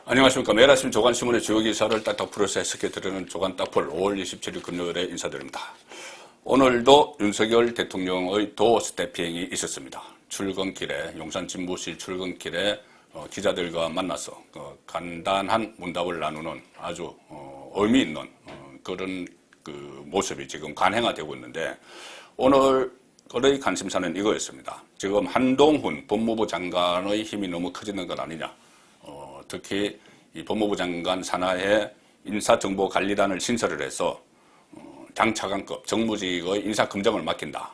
안녕하십니까. 매일 아침 조간신문의 주요 기사를 딱딱 풀어서 해석해드리는 조간딱풀 5월 27일 금요일에 인사드립니다. 오늘도 윤석열 대통령의 도어 스태핑이 있었습니다. 출근길에, 용산 진무실 출근길에 기자들과 만나서 간단한 문답을 나누는 아주 의미 있는 그런 모습이 지금 관행화되고 있는데, 오늘의 관심사는 이거였습니다. 지금 한동훈 법무부 장관의 힘이 너무 커지는 것 아니냐. 특히 이 법무부 장관 산하에 인사정보관리단을 신설을 해서 장차관급 정무직의 인사검증을 맡긴다.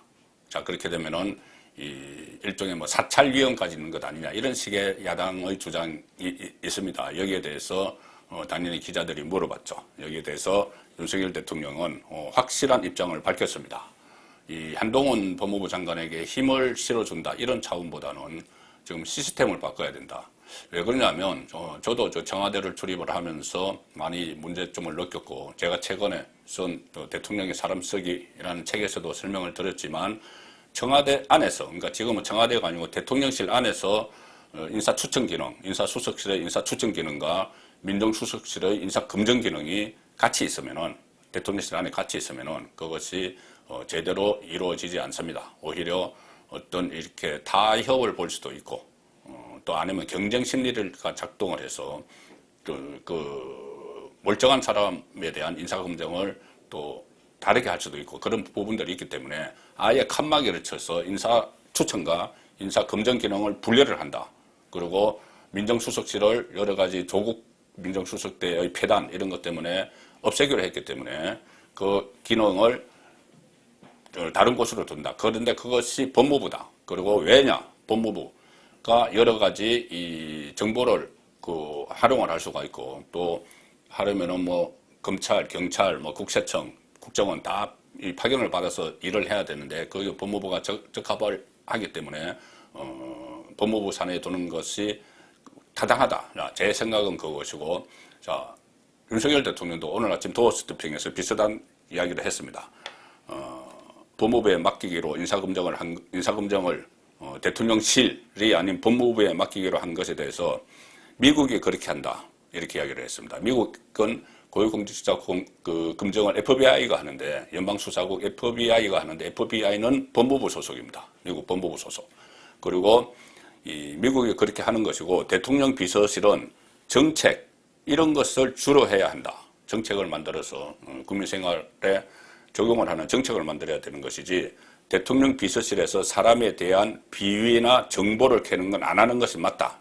자, 그렇게 되면은 이 일종의 사찰위원까지 있는 것 아니냐, 이런 식의 야당의 주장이 있습니다. 여기에 대해서 당연히 기자들이 물어봤죠. 여기에 대해서 윤석열 대통령은 확실한 입장을 밝혔습니다. 이 한동훈 법무부 장관에게 힘을 실어준다, 이런 차원보다는 지금 시스템을 바꿔야 된다. 왜 그러냐면 저도 청와대를 출입을 하면서 많이 문제점을 느꼈고, 제가 최근에 쓴 대통령의 사람 쓰기라는 책에서도 설명을 드렸지만, 청와대 안에서, 그러니까 지금은 청와대가 아니고 대통령실 안에서 인사추천 기능, 인사수석실의 인사추천 기능과 민정수석실의 인사검증 기능이 같이 있으면은, 대통령실 안에 같이 있으면은 그것이 제대로 이루어지지 않습니다. 오히려 어떤 이렇게 타협을 볼 수도 있고, 또 아니면 경쟁 심리가 작동을 해서 멀쩡한 사람에 대한 인사검증을 또 다르게 할 수도 있고, 그런 부분들이 있기 때문에 아예 칸막이를 쳐서 인사 추천과 인사 검증 기능을 분리를 한다. 그리고 민정수석실을 여러 가지 조국 민정수석 때의 폐단 이런 것 때문에 없애기로 했기 때문에 그 기능을 다른 곳으로 둔다. 그런데 그것이 법무부다. 그리고 왜냐? 법무부가 여러 가지 이 정보를 활용을 할 수가 있고, 또 하려면은 검찰, 경찰, 국세청, 국정원 다 이 파견을 받아서 일을 해야 되는데, 그 법무부가 적합을 하기 때문에 법무부 산하에 두는 것이 타당하다. 제 생각은 그것이고, 자, 윤석열 대통령도 오늘 아침 도어 스태핑에서 비슷한 이야기를 했습니다. 법무부에 맡기기로 인사검증을 대통령실이 아닌 법무부에 맡기기로 한 것에 대해서 미국이 그렇게 한다, 이렇게 이야기를 했습니다. 미국은 고위공직자 검증을 FBI가 하는데, 연방수사국 FBI가 하는데, FBI는 법무부 소속입니다. 미국 법무부 소속. 그리고 이 미국이 그렇게 하는 것이고, 대통령 비서실은 정책 이런 것을 주로 해야 한다. 정책을 만들어서 국민 생활에 적용을 하는 정책을 만들어야 되는 것이지, 대통령 비서실에서 사람에 대한 비위나 정보를 캐는 건 안 하는 것이 맞다.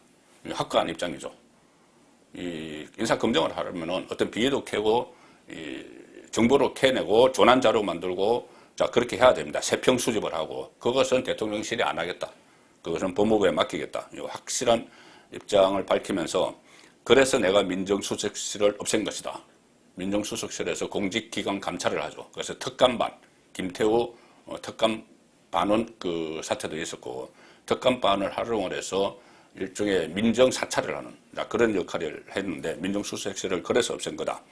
확고한 입장이죠. 이 인사검증을 하려면은 어떤 비위도 캐고, 이 정보를 캐내고, 조난자료 만들고, 자, 그렇게 해야 됩니다. 세평 수집을 하고, 그것은 대통령실이 안 하겠다. 그것은 법무부에 맡기겠다. 확실한 입장을 밝히면서, 그래서 내가 민정수석실을 없앤 것이다. 민정수석실에서 공직기관 감찰을 하죠. 그래서 특감반, 김태우 특감반은 그 사태도 있었고, 특감반을 활용을 해서 일종의 민정사찰을 하는 그런 역할을 했는데, 민정수석실을 그래서 없앤 거다.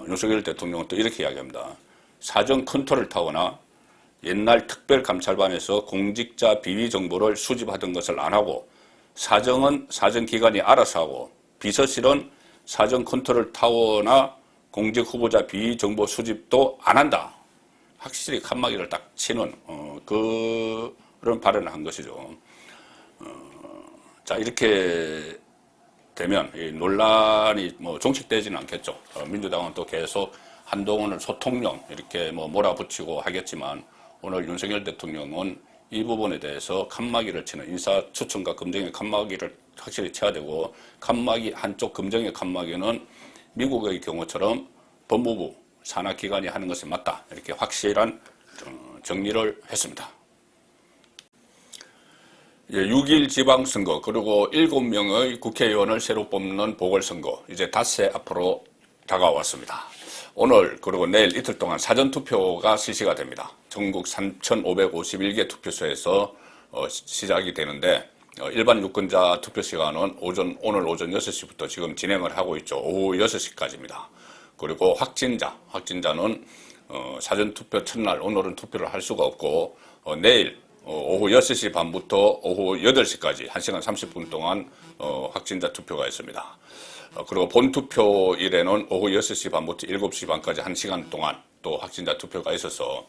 윤석열 대통령은 또 이렇게 이야기합니다. 사정 컨트롤 타워나 옛날 특별감찰반에서 공직자 비위 정보를 수집하던 것을 안 하고, 사정은 사정기관이 알아서 하고, 비서실은 사정 컨트롤 타워나 공직 후보자 비위 정보 수집도 안 한다. 확실히 칸막이를 딱 치는 그런 발언을 한 것이죠. 자, 이렇게 되면 이 논란이 종식되지는 않겠죠. 민주당은 또 계속 한동훈을 소통령 이렇게 몰아붙이고 하겠지만, 오늘 윤석열 대통령은 이 부분에 대해서 칸막이를 치는, 인사 추천과 검증의 칸막이를 확실히 쳐야 되고, 칸막이 한쪽 검증의 칸막이는 미국의 경우처럼 법무부 산하기관이 하는 것이 맞다, 이렇게 확실한 정리를 했습니다. 6일 지방선거, 그리고 7명의 국회의원을 새로 뽑는 보궐선거, 이제 닷새 앞으로 다가왔습니다. 오늘 그리고 내일 이틀 동안 사전투표가 실시가 됩니다. 전국 3,551개 투표소에서 시작이 되는데, 일반 유권자 투표 시간은 오늘 오전 6시부터 지금 진행을 하고 있죠. 오후 6시까지입니다. 그리고 확진자는 사전투표 첫날 오늘은 투표를 할 수가 없고, 내일 오후 6시 반부터 오후 8시까지 1시간 30분 동안 확진자 투표가 있습니다. 그리고 본투표일에는 오후 6시 반부터 7시 반까지 1시간 동안 또 확진자 투표가 있어서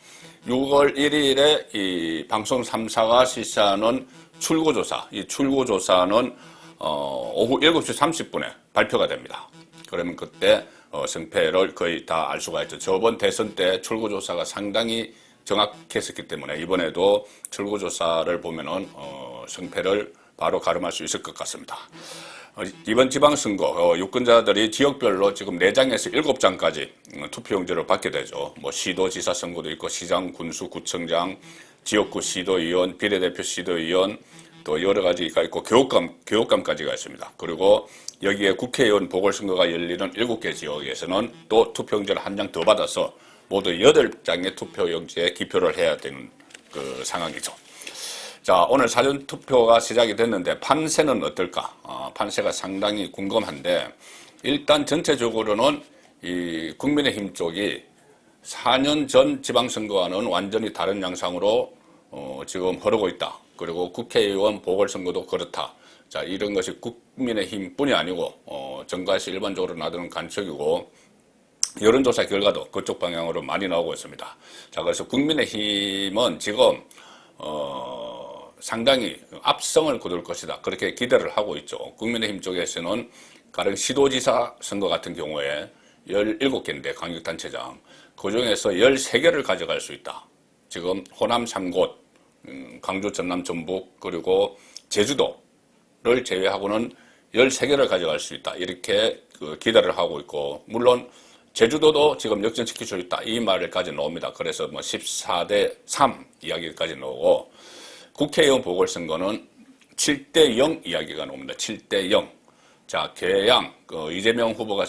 6월 1일에 이 방송 3사가 실시하는 출구조사, 이 출구조사는 오후 7시 30분에 발표가 됩니다. 그러면 그때 성패를 거의 다 알 수가 있죠. 저번 대선 때 출구조사가 상당히 정확했었기 때문에 이번에도 출구조사를 보면은 성패를 바로 가름할 수 있을 것 같습니다. 이번 지방선거 유권자들이 지역별로 지금 4장에서 7장까지 투표용지를 받게 되죠. 뭐 시도지사 선거도 있고 시장, 군수, 구청장, 지역구 시도의원, 비례대표 시도의원 또 여러 가지가 있고 교육감까지가 있습니다. 그리고 여기에 국회의원 보궐선거가 열리는 7개 지역에서는 또 투표용지를 한 장 더 받아서 모두 8장의 투표용지에 기표를 해야 되는 그 상황이죠. 자, 오늘 사전투표가 시작이 됐는데 판세는 어떨까? 판세가 상당히 궁금한데 일단 전체적으로는 이 국민의힘 쪽이 4년 전 지방선거와는 완전히 다른 양상으로 지금 흐르고 있다. 그리고 국회의원 보궐선거도 그렇다. 자, 이런 것이 국민의힘뿐이 아니고 정가에서 일반적으로 나두는 관측이고 여론조사 결과도 그쪽 방향으로 많이 나오고 있습니다. 자, 그래서 국민의힘은 지금 상당히 압승을 거둘 것이다. 그렇게 기대를 하고 있죠. 국민의힘 쪽에서는 가령 시도지사 선거 같은 경우에 17개인데 광역단체장 그중에서 13개를 가져갈 수 있다. 지금 호남 3곳, 광주, 전남, 전북 그리고 제주도를 제외하고는 13개를 가져갈 수 있다. 이렇게 기대를 하고 있고 물론 제주도도 지금 역전시킬 수 있다. 이 말까지 나옵니다. 그래서 뭐 14대 3 이야기까지 나오고 국회의원 보궐선거는 7대 0 이야기가 나옵니다. 7대 0. 자, 계양, 이재명 후보가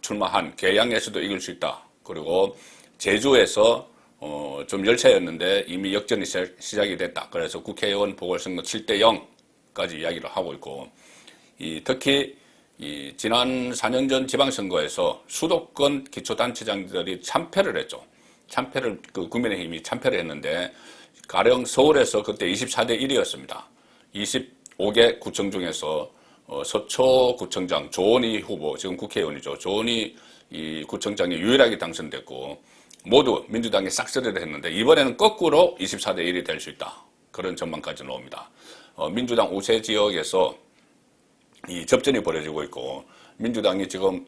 출마한 계양에서도 이길 수 있다. 그리고 제주에서 좀 열차였는데 이미 역전이 시작이 됐다. 그래서 국회의원 보궐선거 7대 0까지 이야기를 하고 있고 특히 지난 4년 전 지방선거에서 수도권 기초단체장들이 참패를 했죠. 참패를 국민의힘이 참패를 했는데 가령 서울에서 그때 24대 1이었습니다. 25개 구청 중에서 서초구청장 조은희 후보, 지금 국회의원이죠. 조은희 이 구청장이 유일하게 당선됐고 모두 민주당이 싹쓸이를 했는데 이번에는 거꾸로 24대 1이 될 수 있다. 그런 전망까지 나옵니다. 민주당 우세 지역에서 이 접전이 벌어지고 있고 민주당이 지금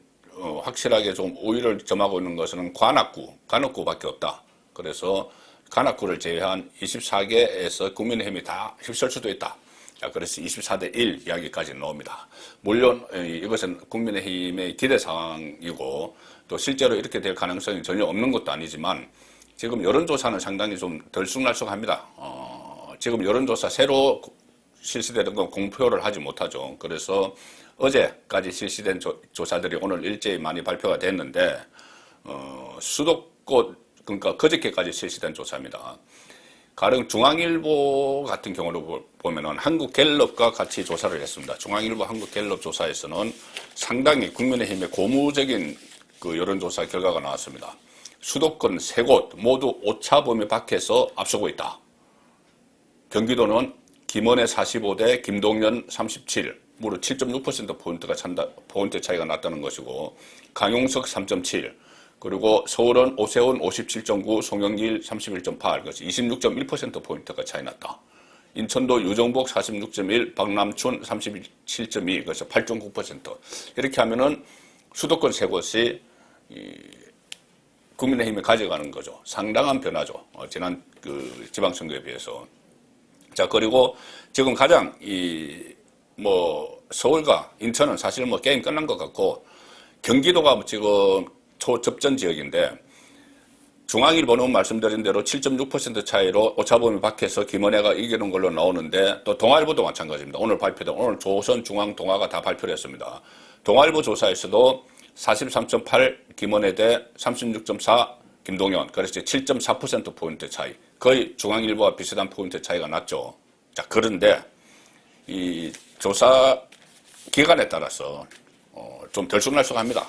확실하게 좀 우위를 점하고 있는 것은 관악구밖에 없다. 그래서 관악구를 제외한 24개에서 국민의힘이 다 휩쓸 수도 있다. 자, 그래서 24대 1 이야기까지 나옵니다. 물론 이것은 국민의힘의 기대 상황이고 또 실제로 이렇게 될 가능성이 전혀 없는 것도 아니지만 지금 여론조사는 상당히 좀 들쑥날쑥합니다. 지금 여론조사 새로 실시되는 건 공표를 하지 못하죠. 그래서 어제까지 실시된 조사들이 오늘 일제히 많이 발표가 됐는데 수도권 그러니까 그저께까지 실시된 조사입니다. 가령 중앙일보 같은 경우로 보면은 한국갤럽과 같이 조사를 했습니다. 중앙일보 한국갤럽 조사에서는 상당히 국민의힘의 고무적인 그 여론조사 결과가 나왔습니다. 수도권 3곳 모두 오차 범위 밖에서 앞서고 있다. 경기도는 김원혜 45대 김동연 37, 무려 7.6%포인트 차이가 났다는 것이고 강용석 3.7, 그리고 서울은 오세훈 57.9, 송영길 31.8, 그래서 26.1%포인트가 차이 났다. 인천도 유정복 46.1, 박남춘 37.2, 그래서 8.9%. 이렇게 하면은 수도권 3곳이 국민의힘이 가져가는 거죠. 상당한 변화죠. 지난 그 지방선거에 비해서. 자, 그리고 지금 가장 서울과 인천은 사실 게임 끝난 것 같고 경기도가 지금 초접전 지역인데 중앙일보는 말씀드린 대로 7.6% 차이로 오차범위 밖에서 김은혜가 이기는 걸로 나오는데 또 동아일보도 마찬가지입니다. 오늘 발표된 오늘 조선, 중앙, 동아가 다 발표를 했습니다. 동아일보 조사에서도 43.8 김은혜 대 36.4 김동연, 그래서 7.4%포인트 차이, 거의 중앙일보와 비슷한 포인트 차이가 났죠. 자, 그런데 이 조사 기간에 따라서 좀 들쑥날쑥합니다.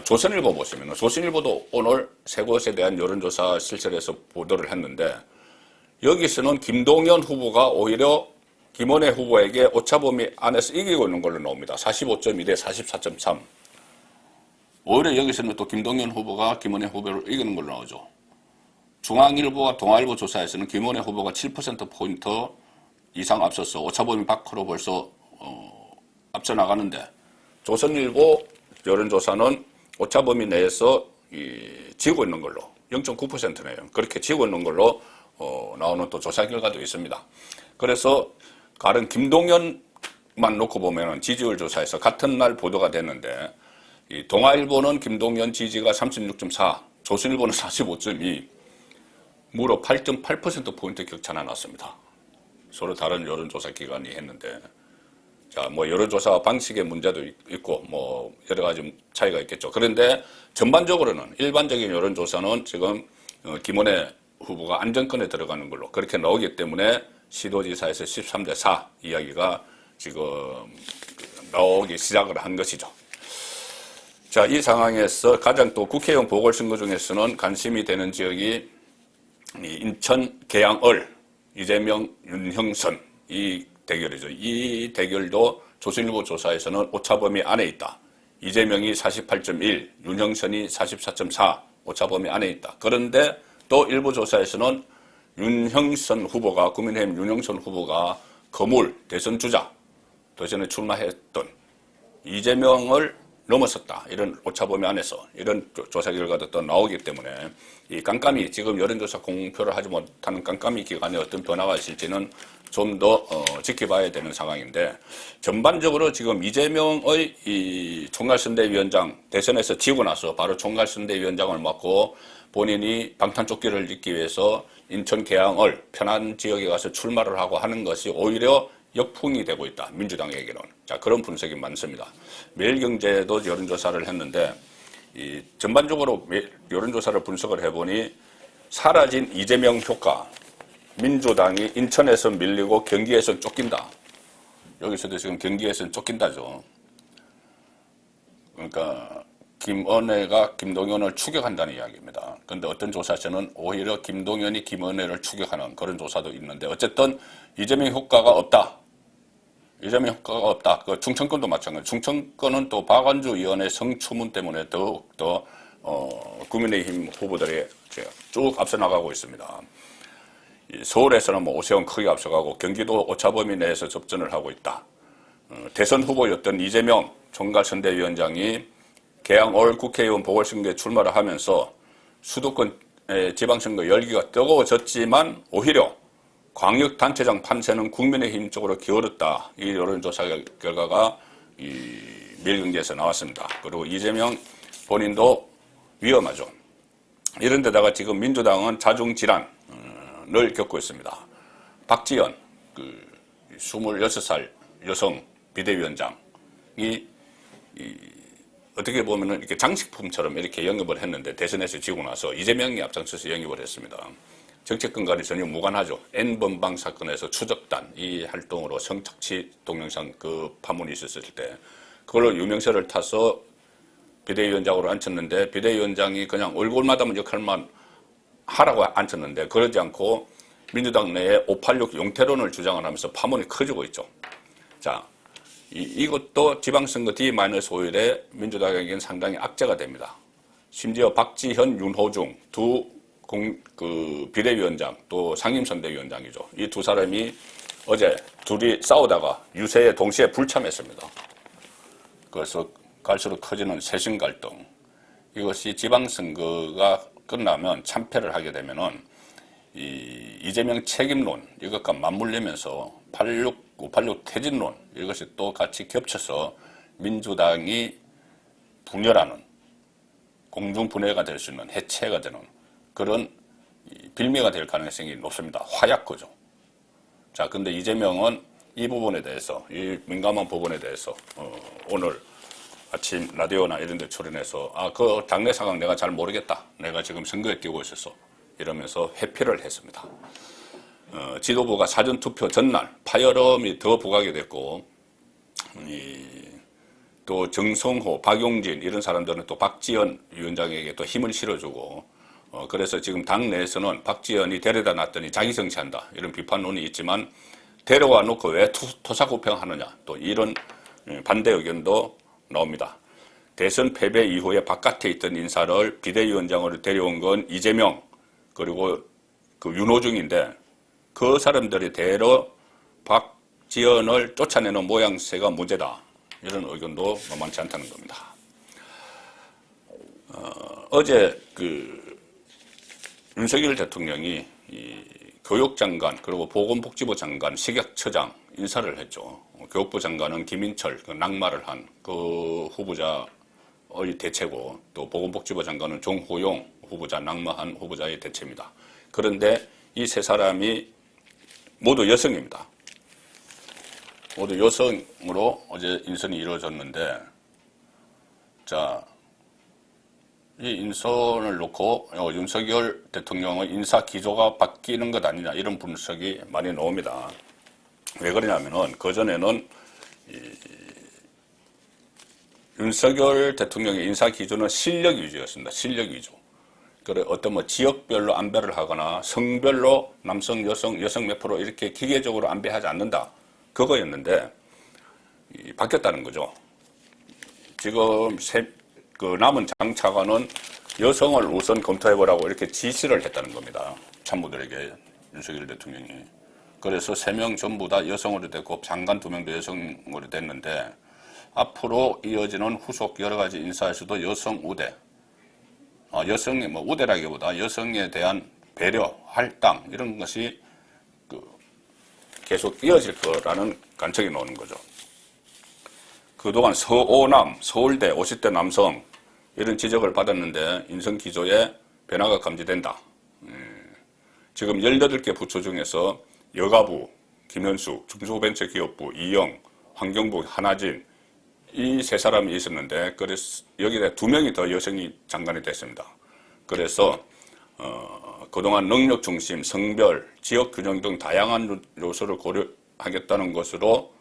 조선일보 보시면 조선일보도 오늘 세 곳에 대한 여론조사 실시해서 보도를 했는데 여기서는 김동연 후보가 오히려 김원혜 후보에게 오차범위 안에서 이기고 있는 걸로 나옵니다. 45.2 대 44.3. 오히려 여기서는 또 김동연 후보가 김원혜 후보를 이기는 걸로 나오죠. 중앙일보와 동아일보 조사에서는 김원혜 후보가 7%포인트 이상 앞서서 오차범위 밖으로 벌써 앞서 나가는데, 조선일보 여론조사는 오차범위 내에서 지고 있는 걸로 0.9%네요. 그렇게 지고 있는 걸로 나오는 또 조사 결과도 있습니다. 그래서 가령 김동연만 놓고 보면은 지지율 조사에서 같은 날 보도가 됐는데, 이 동아일보는 김동연 지지가 36.4, 조선일보는 45.2, 무려 8.8%포인트 격차가 났습니다. 서로 다른 여론조사 기관이 했는데, 자, 뭐 여론조사 방식의 문제도 있고 뭐 여러 가지 차이가 있겠죠. 그런데 전반적으로는 일반적인 여론조사는 지금 김원혜 후보가 안정권에 들어가는 걸로 그렇게 나오기 때문에 시도지사에서 13대 4 이야기가 지금 나오기 시작을 한 것이죠. 자, 이 상황에서 가장 또 국회의원 보궐선거 중에서는 관심이 되는 지역이 인천 계양을 이재명 윤형선 이 대결이죠. 이 대결도 조선일보 조사에서는 오차범위 안에 있다. 이재명이 48.1, 윤형선이 44.4 오차범위 안에 있다. 그런데 또 일부 조사에서는 윤형선 후보가, 국민의힘 윤형선 후보가 거물 대선 주자, 대선에 출마했던 이재명을 넘어섰다. 이런 오차범위 안에서 이런 조사 결과도 또 나오기 때문에 이 깜깜이, 지금 여론조사 공표를 하지 못하는 깜깜이 기간에 어떤 변화가 있을지는 좀 더 지켜봐야 되는 상황인데, 전반적으로 지금 이재명의 이 총괄선대위원장 대선에서 지고 나서 바로 총괄선대위원장을 맡고 본인이 방탄조끼를 입기 위해서 인천 계양을 편한 지역에 가서 출마를 하고 하는 것이 오히려 역풍이 되고 있다. 민주당에게는. 자, 그런 분석이 많습니다. 매일경제도 여론조사를 했는데, 이 전반적으로 여론조사를 분석을 해보니 사라진 이재명 효과, 민주당이 인천에서 밀리고 경기에서 쫓긴다. 여기서도 지금 경기에서 쫓긴다죠. 그러니까 김원혜가 김동연을 추격한다는 이야기입니다. 그런데 어떤 조사에서는 오히려 김동연이 김원혜를 추격하는 그런 조사도 있는데, 어쨌든 이재명 효과가 없다. 이재명 효과가 없다. 그 충청권도 마찬가지. 충청권은 또 박완주 의원의 성추문 때문에 더욱더 국민의힘 후보들이 쭉 앞서 나가고 있습니다. 서울에서는 뭐 오세훈 크게 앞서가고 경기도 오차범위 내에서 접전을 하고 있다. 대선 후보였던 이재명 총괄선대위원장이 계양을 국회의원 보궐선거에 출마를 하면서 수도권 지방선거 열기가 뜨거워졌지만 오히려 광역단체장 판세는 국민의힘 쪽으로 기울었다. 이 여론조사 결과가 이 매일경제에서 나왔습니다. 그리고 이재명 본인도 위험하죠. 이런 데다가 지금 민주당은 자중질환을 겪고 있습니다. 박지원, 26살 여성 비대위원장이 어떻게 보면은 이렇게 장식품처럼 이렇게 영입을 했는데, 대선에서 지고 나서 이재명이 앞장서서 영입을 했습니다. 정책권과는 전혀 무관하죠. N번방 사건에서 추적단 이 활동으로 성착취 동영상 그 파문이 있었을 때 그걸로 유명세를 타서 비대위원장으로 앉혔는데, 비대위원장이 그냥 얼굴마담은 역할만 하라고 앉혔는데 그러지 않고 민주당 내에 586 용태론을 주장을 하면서 파문이 커지고 있죠. 자, 이것도 지방선거 D-5일에 민주당에게는 상당히 악재가 됩니다. 심지어 박지현, 윤호중 두 비대위원장 또 상임선대위원장이죠. 이 두 사람이 어제 둘이 싸우다가 유세에 동시에 불참했습니다. 그래서 갈수록 커지는 세신 갈등. 이것이 지방선거가 끝나면 참패를 하게 되면은 이재명 책임론 이것과 맞물리면서 586 퇴진론 이것이 또 같이 겹쳐서 민주당이 분열하는, 공중분해가 될 수 있는, 해체가 되는 그런 빌미가 될 가능성이 높습니다. 화약고죠. 자, 근데 이재명은 이 부분에 대해서, 이 민감한 부분에 대해서 오늘 아침 라디오나 이런 데 출연해서 그 당내 상황 내가 잘 모르겠다. 내가 지금 선거에 뛰고 있었어. 이러면서 회피를 했습니다. 지도부가 사전투표 전날 파열음이 더 부각이 됐고, 또 정성호, 박용진 이런 사람들은 또 박지원 위원장에게 또 힘을 실어주고, 그래서 지금 당 내에서는 박지원이 데려다 놨더니 자기 정치한다 이런 비판론이 있지만, 데려와 놓고 왜 토사구팽하느냐, 또 이런 반대 의견도 나옵니다. 대선 패배 이후에 바깥에 있던 인사를 비대위원장으로 데려온 건 이재명 그리고 그 윤호중인데 그 사람들이 대러 박지원을 쫓아내는 모양새가 문제다. 이런 의견도 만만치 않다는 겁니다. 어제 그 윤석열 대통령이 이 교육장관 그리고 보건복지부 장관, 식약처장 인사를 했죠. 교육부 장관은 김인철 그 낙마를 한 그 후보자의 대체고 또 보건복지부 장관은 정호용 후보자 낙마한 후보자의 대체입니다. 그런데 이 세 사람이 모두 여성입니다. 모두 여성으로 어제 인선이 이루어졌는데 자, 이 인선을 놓고 윤석열 대통령의 인사 기조가 바뀌는 것 아니냐 이런 분석이 많이 나옵니다. 왜 그러냐면은 그전에는 윤석열 대통령의 인사 기조는 실력 위주였습니다. 실력 위주. 그래 어떤 뭐 지역별로 안배를 하거나 성별로 남성, 여성 몇 프로 이렇게 기계적으로 안배하지 않는다. 그거였는데 바뀌었다는 거죠. 지금 그 남은 장차관은 여성을 우선 검토해보라고 이렇게 지시를 했다는 겁니다. 참모들에게 윤석열 대통령이. 그래서 3명 전부 다 여성으로 됐고 장관 2명도 여성으로 됐는데 앞으로 이어지는 후속 여러 가지 인사에서도 여성 우대, 여성의 뭐 우대라기보다 여성에 대한 배려, 할당 이런 것이 계속 이어질 거라는 관측이 나오는 거죠. 그동안 서오남, 서울대 50대 남성 이런 지적을 받았는데 인선 기조에 변화가 감지된다. 지금 18개 부처 중에서 여가부, 김현수, 중소벤처기업부, 이영, 환경부, 한하진 이 세 사람이 있었는데 그래서 여기에 2명이 더 여성이 장관이 됐습니다. 그래서 그동안 능력 중심, 성별, 지역 균형 등 다양한 요소를 고려하겠다는 것으로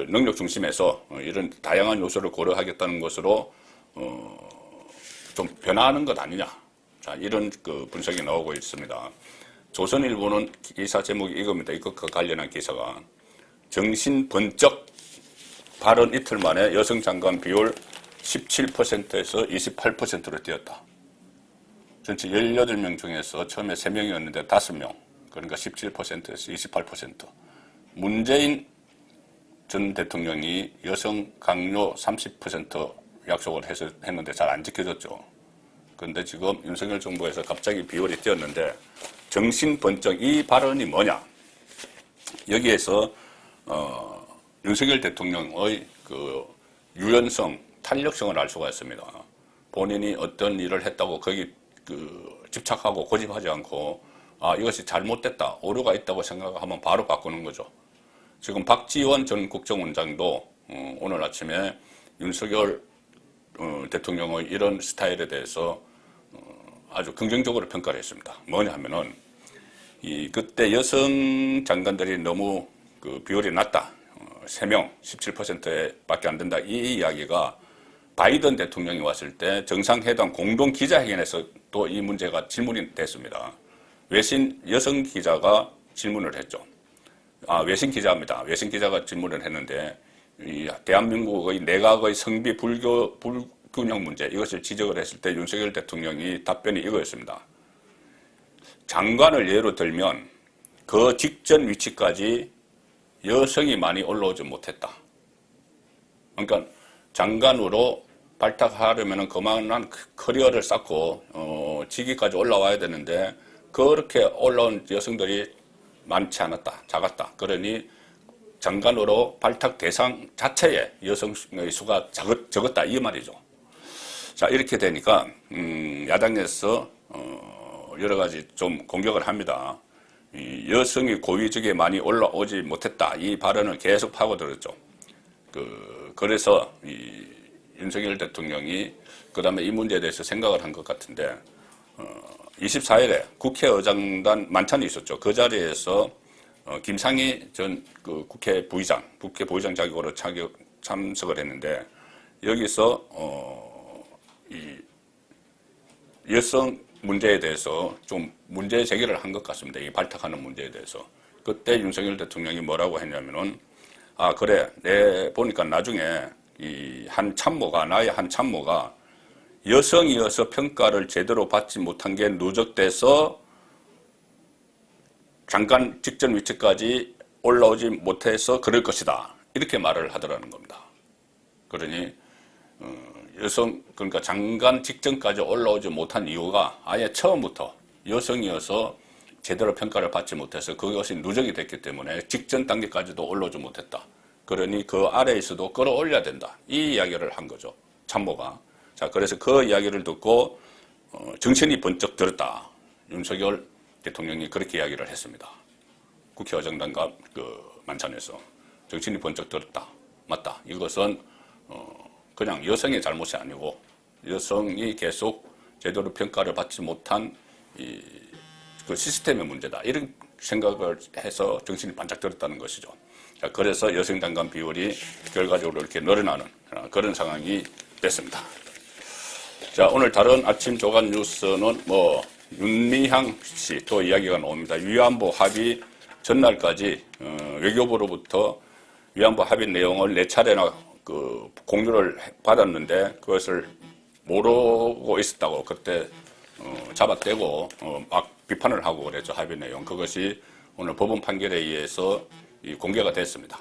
능력 중심에서 이런 다양한 요소를 고려하겠다는 것으로 좀 변화하는 것 아니냐. 자, 이런 그 분석이 나오고 있습니다. 조선일보는 기사 제목이 이겁니다. 이것과 관련한 기사가 정신 번쩍 발언 이틀 만에 여성 장관 비율 17%에서 28%로 뛰었다. 전체 18명 중에서 처음에 3명이었는데 5명. 그러니까 17%에서 28%. 문재인 전 대통령이 여성 강요 30% 약속을 했는데 잘 안 지켜졌죠. 그런데 지금 윤석열 정부에서 갑자기 비율이 뛰었는데 정신 번쩍 이 발언이 뭐냐? 여기에서 윤석열 대통령의 그 유연성, 탄력성을 알 수가 있습니다. 본인이 어떤 일을 했다고 거기 집착하고 고집하지 않고 이것이 잘못됐다, 오류가 있다고 생각하면 바로 바꾸는 거죠. 지금 박지원 전 국정원장도 오늘 아침에 윤석열 대통령의 이런 스타일에 대해서 아주 긍정적으로 평가를 했습니다. 뭐냐 하면은 그때 여성 장관들이 너무 그 비율이 낮다. 3명, 17%에 밖에 안 된다. 이 이야기가 바이든 대통령이 왔을 때 정상회담 공동 기자회견에서 또 이 문제가 질문이 됐습니다. 외신 여성 기자가 질문을 했죠. 외신 기자입니다. 외신 기자가 질문을 했는데 이 대한민국의 내각의 성비 불균형 문제 이것을 지적을 했을 때 윤석열 대통령이 답변이 이거였습니다. 장관을 예로 들면 그 직전 위치까지 여성이 많이 올라오지 못했다. 그러니까 장관으로 발탁하려면 그만한 커리어를 쌓고 직위까지 올라와야 되는데 그렇게 올라온 여성들이 많지 않았다. 작았다. 그러니 장관으로 발탁 대상 자체에 여성의 수가 적었다. 이 말이죠. 자, 이렇게 되니까 야당에서 여러 가지 좀 공격을 합니다. 여성이 고위직에 많이 올라오지 못했다. 이 발언을 계속 파고들었죠. 그래서 윤석열 대통령이 그 다음에 이 문제에 대해서 생각을 한 것 같은데 24일에 국회의장단 만찬이 있었죠. 그 자리에서 김상희 전 국회 부의장 자격으로 참석을 했는데 여기서 이 여성 문제에 대해서 좀 문제 제기를 한 것 같습니다. 이 발탁하는 문제에 대해서. 그때 윤석열 대통령이 뭐라고 했냐면은, 아, 그래. 내 보니까 나중에 나의 한 참모가 여성이어서 평가를 제대로 받지 못한 게 누적돼서 장관 직전 위치까지 올라오지 못해서 그럴 것이다. 이렇게 말을 하더라는 겁니다. 그러니, 그러니까 장관 직전까지 올라오지 못한 이유가 아예 처음부터 여성이어서 제대로 평가를 받지 못해서 그것이 누적이 됐기 때문에 직전 단계까지도 올라오지 못했다. 그러니 그 아래에서도 끌어올려야 된다. 이 이야기를 한 거죠. 참모가. 자, 그래서 그 이야기를 듣고 정신이 번쩍 들었다. 윤석열 대통령이 그렇게 이야기를 했습니다. 국회 의정단과 만찬에서 정신이 번쩍 들었다. 맞다. 이것은 그냥 여성의 잘못이 아니고 여성이 계속 제대로 평가를 받지 못한 그 시스템의 문제다. 이런 생각을 해서 정신이 반짝 들었다는 것이죠. 자, 그래서 여성 장관 비율이 결과적으로 이렇게 늘어나는 그런 상황이 됐습니다. 자, 오늘 다른 아침 조간 뉴스는 윤미향 씨 또 이야기가 나옵니다. 위안부 합의 전날까지 외교부로부터 위안부 합의 내용을 4차례나 공유를 받았는데 그것을 모르고 있었다고 그때 잡아떼고 막 비판을 하고 그랬죠. 합의 내용. 그것이 오늘 법원 판결에 의해서 공개가 됐습니다.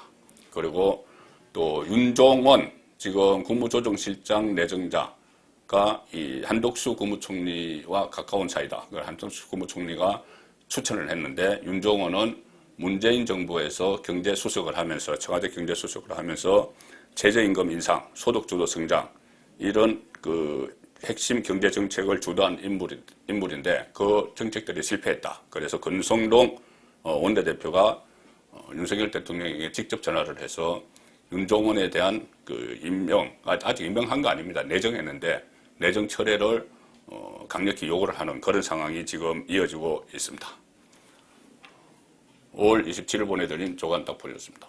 그리고 또 윤종원 지금 국무조정실장 내정자가 이 한덕수 국무총리와 가까운 사이다. 한덕수 국무총리가 추천을 했는데 윤종원은 문재인 정부에서 경제수석을 하면서 청와대 경제수석을 하면서 최저임금 인상, 소득주도 성장 이런 핵심 경제 정책을 주도한 인물인데 그 정책들이 실패했다. 그래서 권성동 원내대표가 윤석열 대통령에게 직접 전화를 해서 윤종원에 대한 아직 임명한 거 아닙니다. 내정했는데 내정 철회를 강력히 요구를 하는 그런 상황이 지금 이어지고 있습니다. 5월 27일 보내드린 조간 딱 보였습니다.